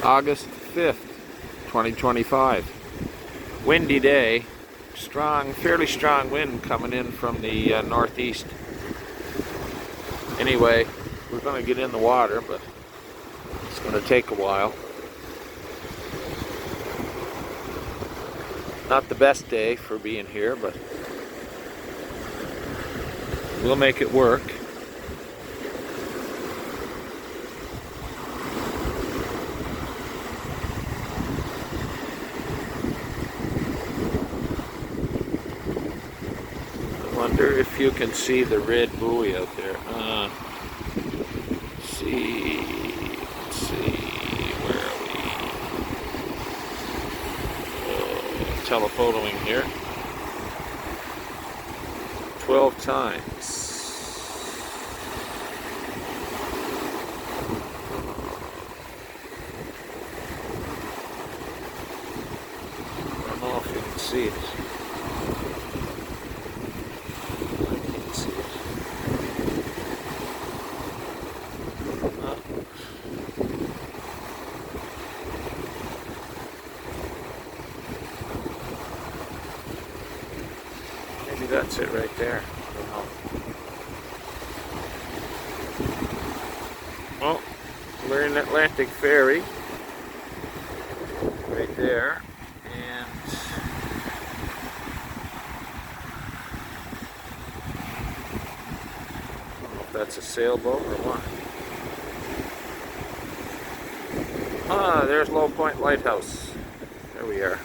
August 5th, 2025. Windy day. Fairly strong wind coming in from the northeast. Anyway, we're going to get in the water, but it's going to take a while. Not the best day for being here, but we'll make it work. I wonder if you can see the red buoy out there. Let's see, where are we? Telephotoing here. 12 times. I don't know if you can see it. Maybe that's it right there. I don't know. Well, we're in Atlantic Ferry. Right there. And I don't know if that's a sailboat or what. Ah, there's Low Point Lighthouse. There we are.